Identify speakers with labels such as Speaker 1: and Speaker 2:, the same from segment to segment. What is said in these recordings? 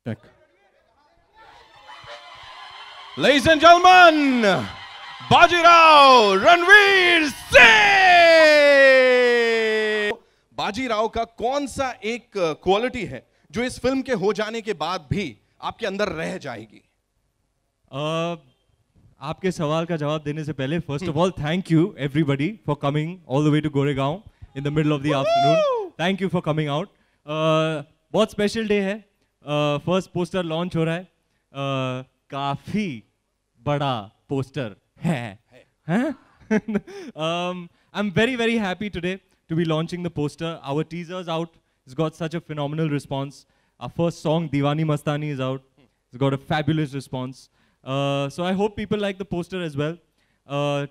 Speaker 1: Check. Ladies and gentlemen, Bajirao Ranveer Singh. Bajirao का कौन सा एक क्वालिटी है जो इस फिल्म के हो जाने के बाद भी आपके अंदर रह जाएगी?
Speaker 2: आपके सवाल का जवाब देने से पहले first of all thank you everybody for coming all the way to Goregaon in the middle of the afternoon. Thank you for coming out. बहुत स्पेशल डे है। फर्स्ट पोस्टर लॉन्च हो रहा है। काफी बड़ा पोस्टर है। I'm very happy today to be launching the poster. Our teaser's out. It's got such a phenomenal response. Our first song Diwani Mastani is out. It's got a fabulous response. So I hope people like the poster as well.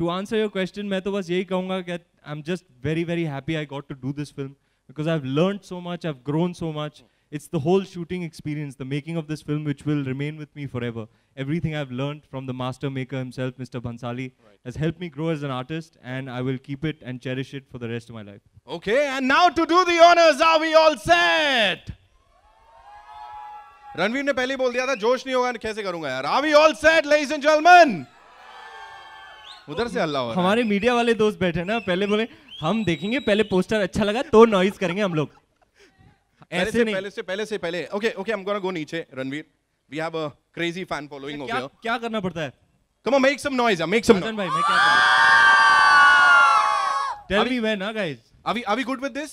Speaker 2: To answer your question, मैं तो बस यही कहूँगा कि I'm just very happy I got to do this film because I've learned so much, I've grown so much. It's the whole shooting experience, the making of this film, which will remain with me forever. Everything I've learned from the master maker himself, Mr. Bhansali, has helped me grow as an artist, and I will keep it and cherish it for the rest of my life.
Speaker 1: Okay, and now to do the honors, are we all set? Ranveer ने पहले बोल दिया था जोश नहीं होगा कैसे करूंगा यार। Are we all set, ladies and gentlemen? उधर से अल्लाह हो रहा है।
Speaker 2: हमारे मीडिया वाले दोस्त बैठे ना, पहले बोले हम देखेंगे, पहले पोस्टर अच्छा लगा तो नॉइज करेंगे हम लोग।
Speaker 1: ऐसे नहीं। पहले से पहले। Okay, I'm gonna go नीचे, Ranveer. We have a crazy fan following over here.
Speaker 2: क्या करना पड़ता है?
Speaker 1: Come on, make some noise, make some noise.
Speaker 2: भाई, मैं क्या करूं? Tell me when, guys.
Speaker 1: Are we good with this?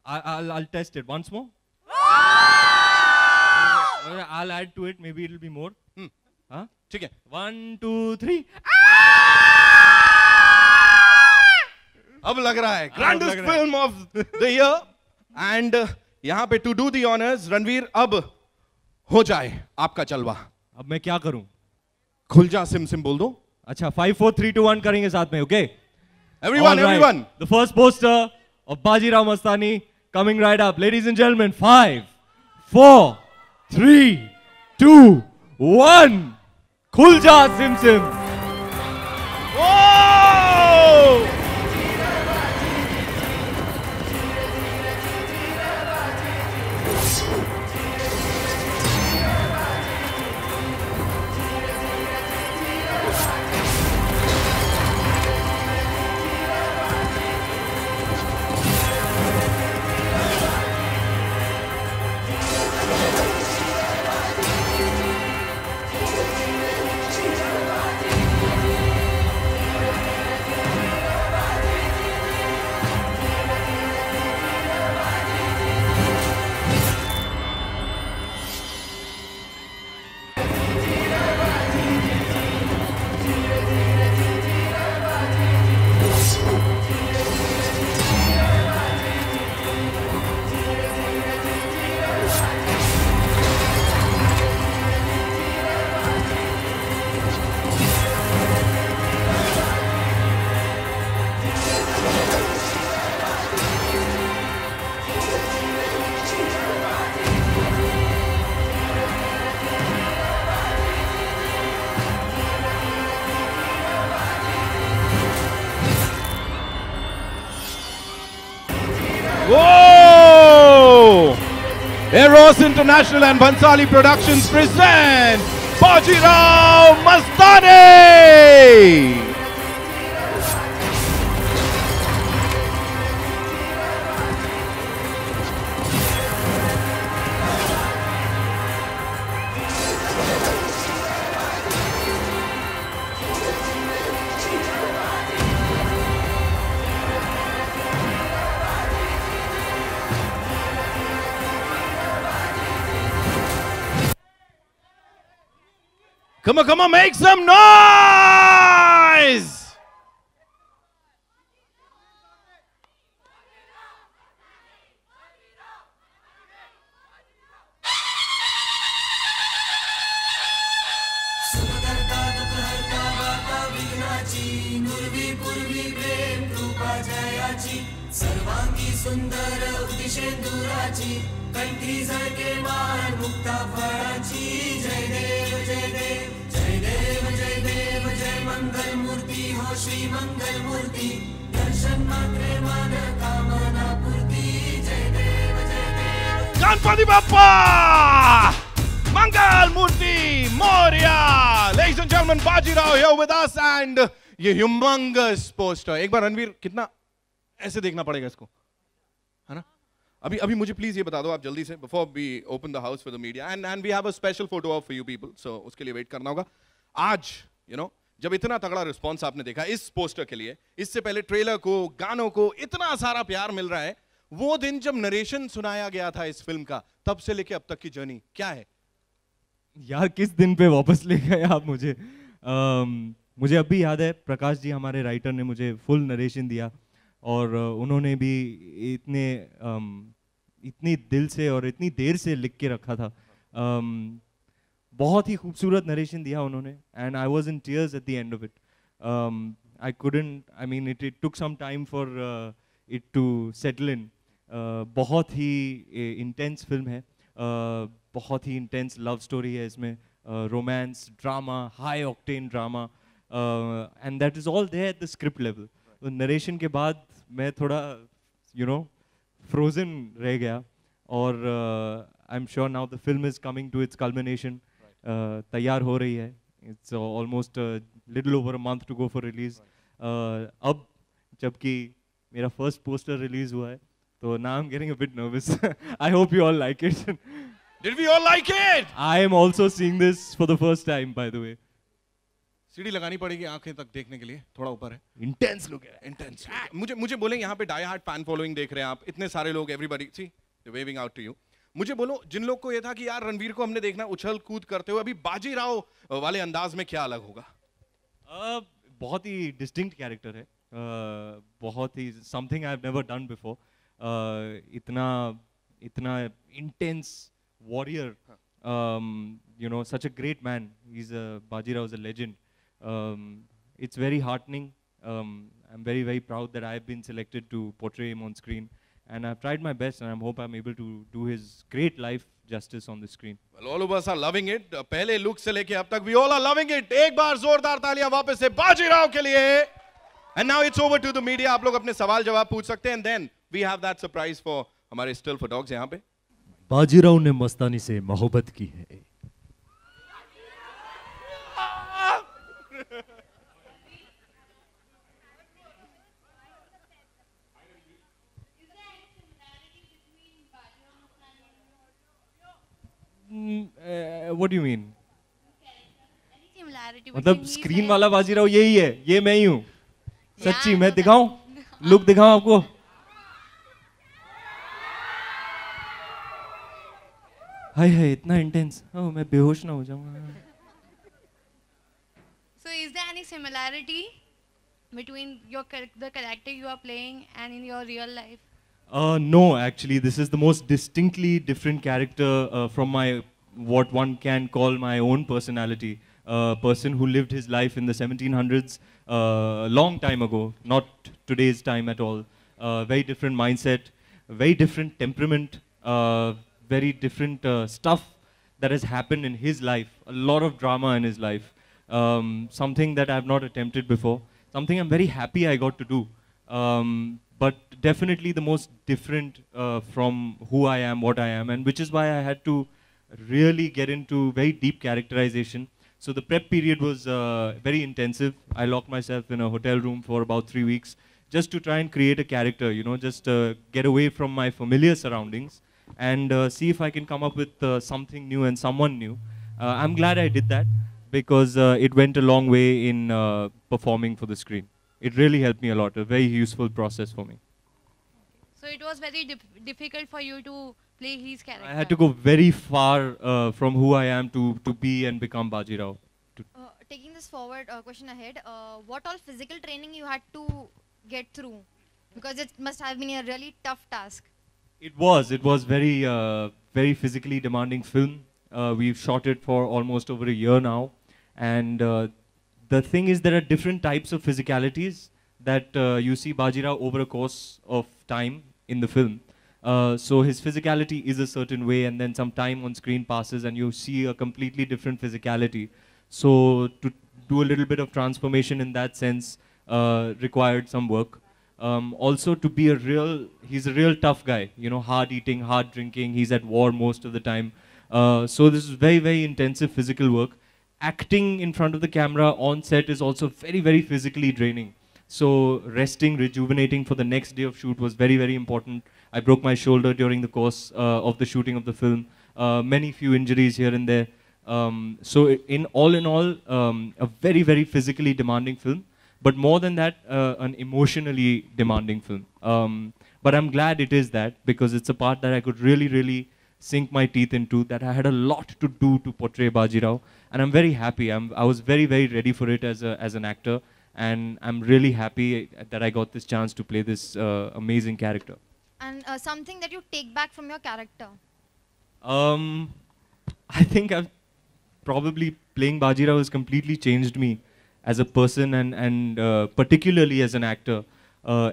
Speaker 2: I'll test it once more. I'll add to it. Maybe it'll be more. हाँ?
Speaker 1: ठीक है।
Speaker 2: 1, 2, 3.
Speaker 1: अब लग रहा है grandest film of the year. And यहाँ पे to do the honors, Ranveer अब हो जाए आपका चलवा।
Speaker 2: अब मैं क्या करूं?
Speaker 1: खुल जा सिम बोल दो।
Speaker 2: अच्छा 5, 4, 3, 2, 1 करेंगे साथ में, okay?
Speaker 1: Everyone.
Speaker 2: The first poster of Bajirao Mastani coming right up, ladies and gentlemen. 5, 4, 3, 2, 1. खुल जा SIM.
Speaker 1: Whoa! Eros International and Bhansali Productions present Bajirao Mastani! Come on, make some noise!
Speaker 3: सर्वांगी सुंदर उदिशेंदुराची कंठी झळके मान मुक्ता फळाची जय देव जय देव जय देव जय देव जय मंगल मूर्ती हो श्री मंगल मूर्ती दर्शन मात्रे मान कामना पूर्ती जय देव जय देव
Speaker 1: Ganpati Bappa! Mangal Murthy Moria. Ladies and gentlemen, Bajirao here with us and ये humongous poster. एक बार रणवीर कितना ऐसे देखना पड़ेगा इसको, है ना? अभी मुझे प्लीज ये बता दो आप जल्दी से before we open the house for the media and we have a special photo op for you people, so उसके लिए वेट करना होगा. आज you know जब इतना तगड़ा रिस्पॉन्स आपने देखा इस पोस्टर के लिए, इससे पहले ट्रेलर को, गानों को इतना सारा प्यार मिल रहा है, वो दिन जब नरेशन सुनाया गया था इस फिल्म का, तब से लेके अब तक की जर्नी क्या है?
Speaker 2: यार किस दिन पे वापस ले गए आप मुझे. मुझे अभी याद है प्रकाश जी हमारे राइटर ने मुझे फुल नरेशन दिया और उन्होंने भी इतनी दिल से और इतनी देर से लिख के रखा था. बहुत ही खूबसूरत नरेशन दिया उन्होंने and I was in tears at the end of it. I couldn't, I mean it took some time for it to settle in. बहुत ही इंटेंस फिल्म है, बहुत ही इंटेंस लव स्टोरी है इसमें, romance, drama, high octane drama, and that is all there at the script level. तो narration के बाद मैं थोड़ा फ्रोजन रह गया और I am sure now the film is coming to its culmination. तैयार हो रही है. It's almost little over a month to go for release. अब जबकि मेरा फर्स्ट पोस्टर रिलीज हुआ है, so now I'm getting a bit nervous. I hope you all like it.
Speaker 1: Did we all like it?
Speaker 2: I am also seeing this for the first time, by the way.
Speaker 1: सीढ़ी लगानी पड़ेगी आंखें तक देखने के लिए, थोड़ा ऊपर है.
Speaker 2: Intense look है.
Speaker 1: Intense. मुझे बोले यहाँ पे डाई हार्ड फैन फॉलोइंग देख रहे हैं आप, इतने सारे लोग, everybody, see, they're waving out to you. मुझे बोलो जिन लोग को ये था कि यार रणवीर को हमने देखना उछल कूद करते हुए, अभी बाजीराव वाले अंदाज में क्या अलग होगा?
Speaker 2: बहुत ही डिस्टिंक्ट कैरेक्टर है, बहुत ही something I have never done before. इतना intense warrior, you know, such a great man. Bajirao is a legend. It's very heartening. I'm very, very proud that I've been selected to portray him on screen. And I've tried my best and I hope I'm able to do his great life justice on the screen.
Speaker 1: Well, all of us are loving it. पहले look से लेके अब तक we all are loving it. एक बार जोरदार तालियां वापस से बाजीराव के लिए. And now it's over to the media. आप लोग अपने सवाल जवाब पूछ सकते हैं and then we have that surprise for हमारे still for dogs यहाँ पे.
Speaker 4: बाजीराव ने मस्तानी से मोहब्बत की है.
Speaker 2: What do you mean?
Speaker 5: मतलब
Speaker 2: स्क्रीन वाला बाजीराव यही है, ये मैं ही हूँ. सच्ची मैं दिखाऊं, लुक दिखाऊं आपको. हाय हाय इतना इंटेंस, ओह मैं बेहोश ना हो जाऊंगा.
Speaker 5: So is there any similarity between the character you are playing and in your real life?
Speaker 2: No, actually, this is the most distinctly different character from what one can call my own personality. A person who lived his life in the 1700s, a long time ago, not today's time at all. Very different mindset, very different temperament, very different stuff that has happened in his life. A lot of drama in his life. Something that I have not attempted before. Something I'm very happy I got to do. But definitely the most different from who I am, what I am, and which is why I had to really get into very deep characterization. So the prep period was very intensive. I locked myself in a hotel room for about 3 weeks just to try and create a character, you know, just get away from my familiar surroundings and see if I can come up with something new and someone new. I'm glad I did that because it went a long way in performing for the screen. It really helped me a lot, a very useful process for me.
Speaker 5: So it was very difficult for you to play his character.
Speaker 2: I had to go very far from who I am to be and become Bajirao.
Speaker 6: Taking this forward, question ahead, what all physical training you had to get through? Because it must have been a really tough task.
Speaker 2: It was very physically demanding film. We've shot it for almost over a year now. And the thing is there are different types of physicalities that you see Bajirao over a course of time in the film. So his physicality is a certain way and then some time on screen passes and you see a completely different physicality. So to do a little bit of transformation in that sense required some work. Also to be he's a real tough guy, you know, hard eating, hard drinking, he's at war most of the time. So this is very, very intensive physical work. Acting in front of the camera on set is also very, very physically draining. So resting, rejuvenating for the next day of shoot was very, very important. I broke my shoulder during the course of the shooting of the film. Many few injuries here and there. So in all, a very, very physically demanding film. But more than that, an emotionally demanding film. But I'm glad it is that, because it's a part that I could really, really sink my teeth into, that I had a lot to do to portray Bajirao. And I'm very happy. I was very, very ready for it as an actor. And I'm really happy that I got this chance to play this amazing character.
Speaker 6: And something that you take back from your character.
Speaker 2: I think I've probably playing Bajirao has completely changed me as a person and particularly as an actor.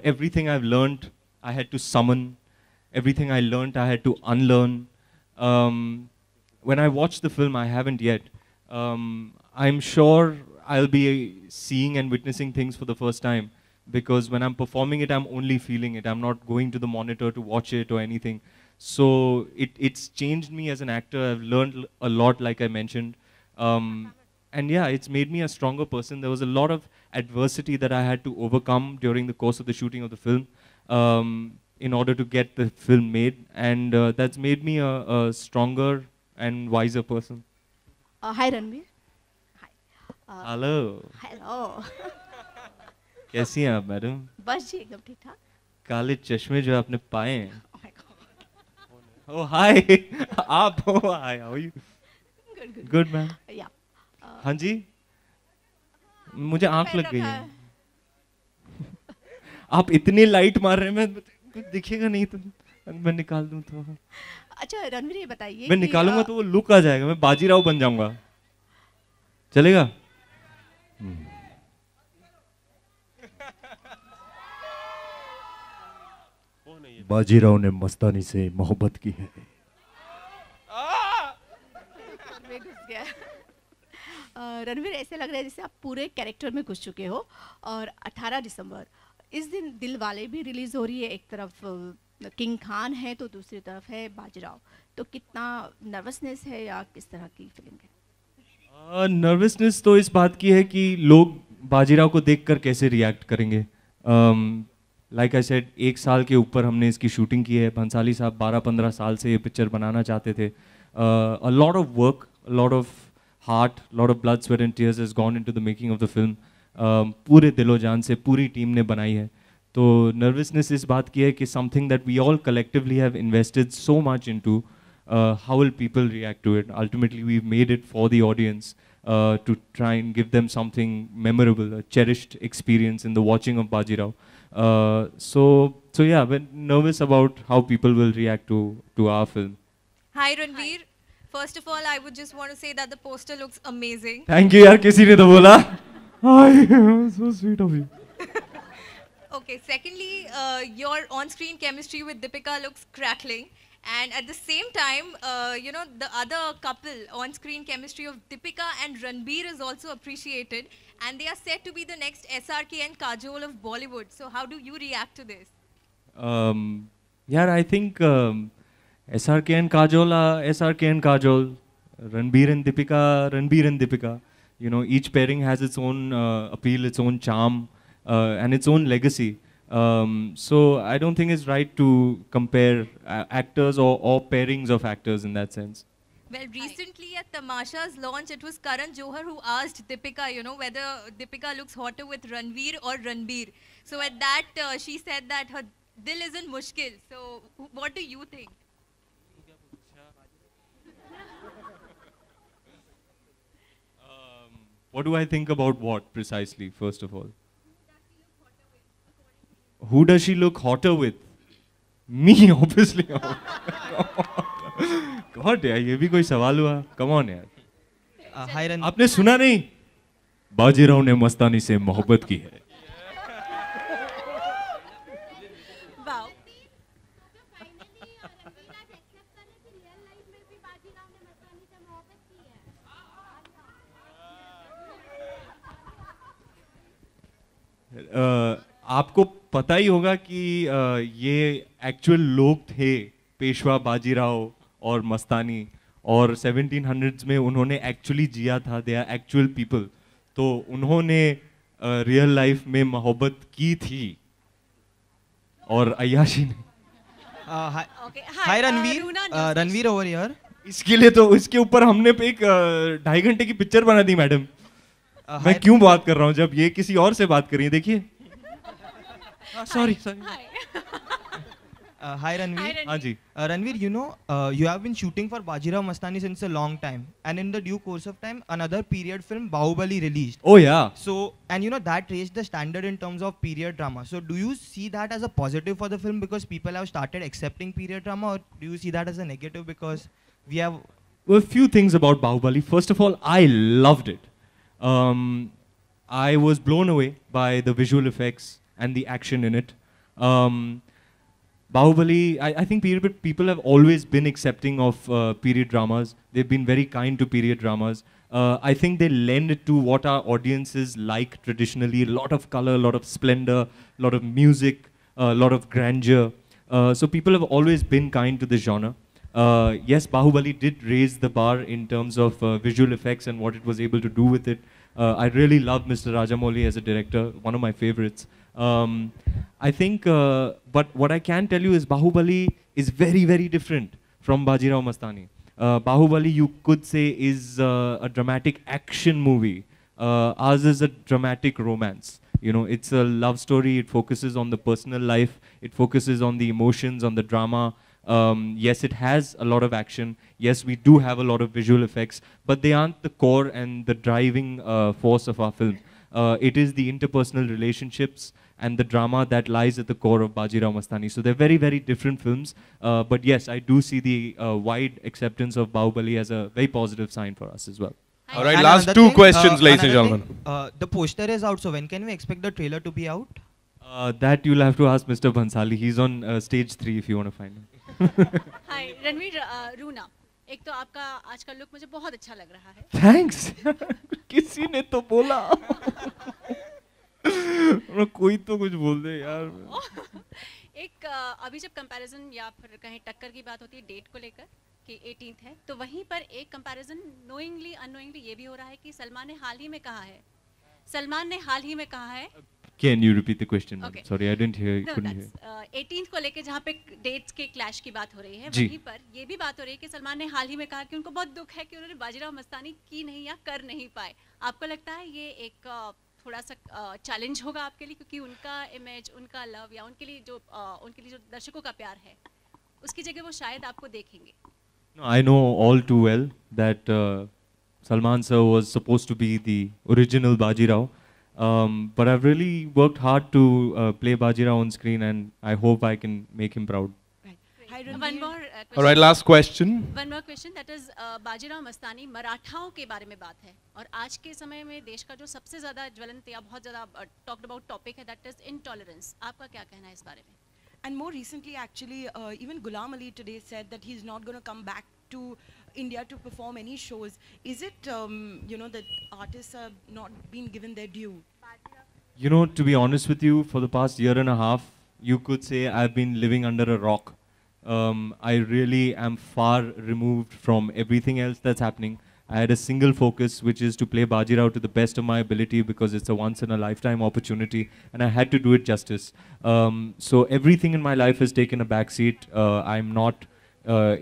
Speaker 2: Everything I've learned, I had to summon. Everything I learned, I had to unlearn. When I watched the film, I haven't yet. I'm sure I'll be seeing and witnessing things for the first time, because when I'm performing it, I'm only feeling it. I'm not going to the monitor to watch it or anything. So it's changed me as an actor. I've learned a lot, like I mentioned. And yeah, it's made me a stronger person. There was a lot of adversity that I had to overcome during the course of the shooting of the film in order to get the film made. And that's made me a stronger and wiser person.
Speaker 7: Hi Ranveer. Hi.
Speaker 2: Hello.
Speaker 7: Hello.
Speaker 2: कैसी हैं आप madam?
Speaker 7: बस जी एकदम ठीक ठाक.
Speaker 2: काले चश्मे जो आपने पाए हैं.
Speaker 7: Oh my God.
Speaker 2: Oh hi. आप हो? Hi. How are you?
Speaker 7: Good.
Speaker 2: Good man.
Speaker 7: Yeah.
Speaker 2: हाँ जी. मुझे आँख लग गई है. आप इतनी लाइट मार रहे हैं, मैं दिखेगा नहीं तो मैं निकाल दूं तो.
Speaker 7: अच्छा रणवीर ये बताइए.
Speaker 2: मैं निकालूंगा तो वो लुक आ जाएगा. मैं बाजीराव बन जाऊंगा. चलेगा?
Speaker 4: बाजीराव ने मस्तानी से मोहब्बत की है.
Speaker 7: रणवीर ऐसे लग रहा है जैसे आप पूरे कैरेक्टर में घुस चुके हो. और 18 दिसंबर इस दिन दिलवाले भी रिलीज हो रही है. एक तरफ किंग खान है तो दूसरी तरफ है बाजीराव. तो कितना नर्वसनेस है या किस तरह की फीलिंग है?
Speaker 2: नर्वसनेस तो इस बात की है कि लोग बाजीराव को देखकर कैसे रिएक्ट करेंगे. लाइक आई सेड, 1 साल के ऊपर हमने इसकी शूटिंग की है. भंसाली साहब 12-15 साल से ये पिक्चर बनाना चाहते थे. A lot of work, a lot of heart, lot of blood, sweat and tears has gone into the making of the film. पूरे दिलो जान से पूरी टीम ने बनाई है. तो नर्वसनेस इस बात की है कि something that we all collectively have invested so much into, how will people react to it? Ultimately, we've made it for the audience to try and give them something memorable, a cherished experience in the watching of Bajirao. So yeah, we're nervous about how people will react to our film.
Speaker 8: Hi Ranveer. First of all, I would just want to say that the poster looks amazing.
Speaker 2: Thank you, यार किसी ने तो बोला. Hi, so sweet of you.
Speaker 8: Okay. Secondly, your on-screen chemistry with Deepika looks crackling. And at the same time, the other couple on-screen chemistry of Deepika and Ranbir is also appreciated. And they are said to be the next SRK and Kajol of Bollywood. So how do you react to this?
Speaker 2: Yeah, I think SRK and Kajol are SRK and Kajol. Ranbir and Deepika, Ranbir and Deepika. You know, each pairing has its own appeal, its own charm, and its own legacy. So I don't think it's right to compare actors or pairings of actors in that sense.
Speaker 8: Well, recently at Tamasha's launch, it was Karan Johar who asked Deepika, whether Deepika looks hotter with Ranveer or Ranbir. So at that, she said that her dil isn't mushkil. So what do you think?
Speaker 2: What do I think about what precisely, first of all? Who does she look hotter with? Me, obviously. God, यार ये भी कोई सवाल हुआ? Come on यार.
Speaker 9: Hi Ranveer.
Speaker 2: आपने सुना नहीं? बाजीराव ने मस्तानी से मोहब्बत की है.
Speaker 8: Wow.
Speaker 2: आपको पता ही होगा कि ये एक्चुअल लोग थे, पेशवा बाजीराव और मस्तानी, और 1700s में उन्होंने एक्चुअली जिया था, दे आर एक्चुअल पीपल, तो उन्होंने रियल लाइफ में मोहब्बत की थी और अय्याशी ने।
Speaker 9: Okay. Hi, Ranveer. Ranveer over here.
Speaker 2: इसके लिए तो इसके ऊपर हमने पे एक 2.5 घंटे की पिक्चर बना दी मैडम। मैं क्यों बात कर रहा हूँ जब ये किसी और से बात कर रही है, देखिए। Sorry sorry.
Speaker 9: Hi Ranveer.
Speaker 2: हाँ जी।
Speaker 9: Ranveer, you know, you have been shooting for Bajirao Mastani since a long time, and in the due course of time, another period film, Bahubali, released.
Speaker 2: Oh yeah.
Speaker 9: So, and you know that raised the standard in terms of period drama. So, do you see that as a positive for the film because people have started accepting period drama, or do you see that as a negative because we have?
Speaker 2: Well, a few things about Bahubali. First of all, I loved it. I was blown away by the visual effects and the action in it. Bahubali, I think people have always been accepting of period dramas. They've been very kind to period dramas. I think they lend to what our audiences like traditionally. A lot of color, a lot of splendor, a lot of music, a lot of grandeur. So people have always been kind to the genre. Yes, Bahubali did raise the bar in terms of visual effects and what it was able to do with it. I really love Mr. Rajamouli as a director, one of my favorites. I think, but what I can tell you is Bahubali is very, very different from Bajirao Mastani. Bahubali, you could say, is a dramatic action movie. Ours is a dramatic romance. You know, it's a love story. It focuses on the personal life. It focuses on the emotions, on the drama. Yes, it has a lot of action. Yes, we do have a lot of visual effects, but they aren't the core and the driving force of our film. It is the interpersonal relationships and the drama that lies at the core of Bajirao Mastani. So they're very, very different films. But yes, I do see the wide acceptance of Bahubali as a very positive sign for us as well.
Speaker 1: All right, last two questions, ladies and gentlemen.
Speaker 9: The poster is out, so when can we expect the trailer to be out?
Speaker 2: That you'll have to ask Mr. Bhansali. He's on stage 3 if you want to find him.
Speaker 7: हाय रणवीर, रूना, एक तो आपका आज का look मुझे बहुत अच्छा लग रहा है।
Speaker 2: थैंक्स। किसी ने तो बोला। कोई तो कुछ बोल दे यार।
Speaker 7: एक अभी जब कंपैरिजन या फिर कहीं टक्कर की बात होती है डेट को लेकर कि 18th है, तो वहीं पर एक कंपैरिजन नोइंगली अननोइंगली ये भी हो रहा है कि सलमान ने हाल ही में कहा है,
Speaker 2: Can you repeat the question, ma'am?
Speaker 7: Okay.
Speaker 2: Sorry, I didn't hear.
Speaker 7: No,
Speaker 2: couldn't hear.
Speaker 7: 18th को लेके जहाँ पे डेट्स के क्लैश की बात हो रही है,
Speaker 2: जी।
Speaker 7: वहीं पर ये भी बात हो रही है कि सलमान ने हाल ही में कहा कि उनको बहुत दुख है कि उन्होंने बाजीराव मस्तानी की नहीं या कर नहीं पाए। आपको लगता है ये एक थोड़ा सा चैलेंज होगा आपके लिए, क्योंकि उनका इमेज, उनका लव या उनके लिए जो दर्शकों का प्यार है, उसकी जगह वो शायद आपको देखेंगे?
Speaker 2: No, I know all too well that Salman sir was supposed to be the original Bajirao. But I've really worked hard to play Bajirao on screen, and I hope I can make him proud.
Speaker 7: One more question.
Speaker 1: All right, last question.
Speaker 7: One more question, that is Bajirao Mastani मराठाओं के बारे में बात है, और आज के समय में देश का जो सबसे ज़्यादा ज्वलंत या बहुत ज़्यादा talked about topic है, that is intolerance. आपका क्या कहना है इस बारे में?
Speaker 10: And more recently, actually, even Ghulam Ali today said that he's not going to come back to India to perform any shows. Is it, you know, that artists have not been given their due?
Speaker 2: You know, to be honest with you, for the past year and a half, you could say I've been living under a rock. I really am far removed from everything else that's happening. I had a single focus, which is to play Bajirao to the best of my ability, because it's a once-in-a-lifetime opportunity, and I had to do it justice. So everything in my life has taken a backseat. I'm not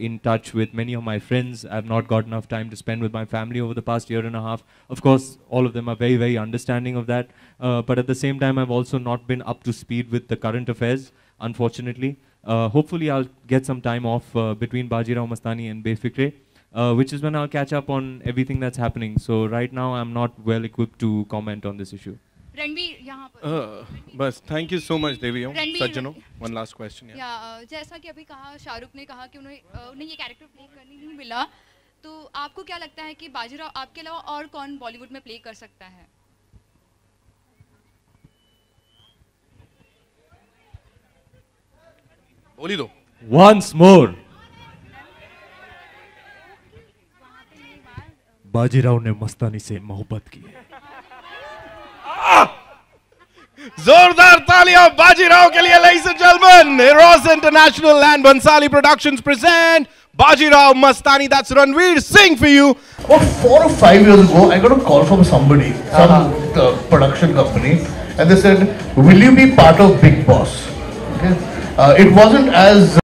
Speaker 2: in touch with many of my friends. I've not got enough time to spend with my family over the past year and a half. Of course, all of them are very, very understanding of that. But at the same time, I've also not been up to speed with the current affairs, unfortunately. Hopefully, I'll get some time off between Bajirao Mastani and Befikre, which is when I'll catch up on everything that's happening. So right now, I'm not well equipped to comment on this issue.
Speaker 5: Ranveer यहाँ पर
Speaker 1: बस thank you so much देवी
Speaker 5: रणवीर-
Speaker 1: सज्जनों one last question
Speaker 5: या जैसा कि अभी कहा, शाहरुख ने कहा कि उन्हें ये कैरेक्टर प्ले करने नहीं मिला, तो आपको क्या लगता है कि बाजीराव आपके अलावा और कौन बॉलीवुड में प्ले कर सकता है?
Speaker 1: बोली दो
Speaker 2: Once more.
Speaker 4: बाजीराव ने मस्तानी से मोहब्बत की है।
Speaker 1: जोरदार तालियां बाजीराव के लिए, ladies and gentlemen. Eros International and Bhansali Productions present Bajirao Mastani. That's Ranveer Singh for you.
Speaker 11: About 4 or 5 years ago, I got a call from somebody, some production company, and they said, "Will you be part of Bigg Boss?" Okay. It wasn't as